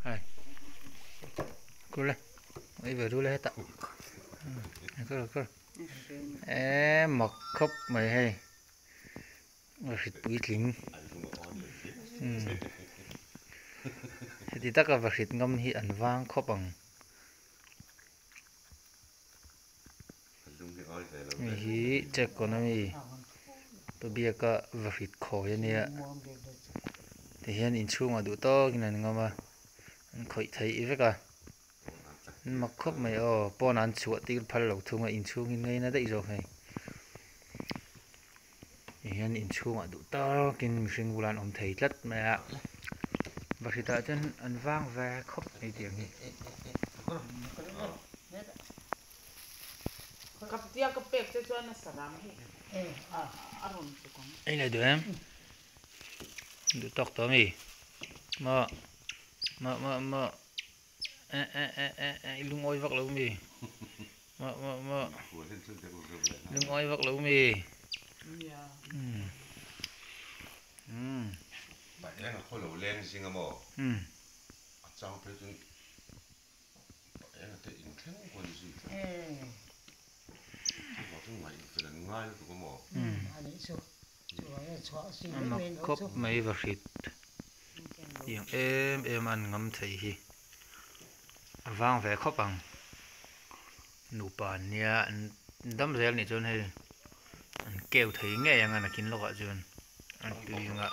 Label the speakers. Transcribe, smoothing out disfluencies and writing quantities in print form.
Speaker 1: Hai. Kule. Ấy vừa rú hết tạ. Cơ. Mọc khóc mày hay. Vashit bụi lính. Thì tất cả vashit ngâm hi ẩn vang khóc bằng. Hi check con ami. Tôi biết cả vashit khói nè. Thì hiện in chung mà đủ to cái này ngâm khói thấy vậy cả. Mặc khóc mày bỏ nán chuột thì phải lâu thùng in chung ngay nó đấy rồi hay. Hiện in chung mà đủ to cái mình bulan om thấy rất mẹ. Vashit ta chân ăn vang ve khóc này tiếng gì.
Speaker 2: Kaptia kapek cho cho nó saram hi. Aron cho con.
Speaker 1: Ấy là đứa em. Đủ tóc to mì. Mà lung oi vắt lâu mì. Mà lung oi vắt lâu mì.
Speaker 3: Bạn em là khôi lẩu lên xin ngâm mồ. Trong cái chuyện em là cái in thiên quân gì. Nó cũng ngay phải là ngay của mồ.
Speaker 1: Mặc khóc mấy vashit. Yang em ăn ngâm thấy hi. Vang ve khóc bằng. Nụ bàn nha đâm rel này chôn hay. Kêu thấy nghe yang ăn kín lọ chôn. Ăn tùy ngạ.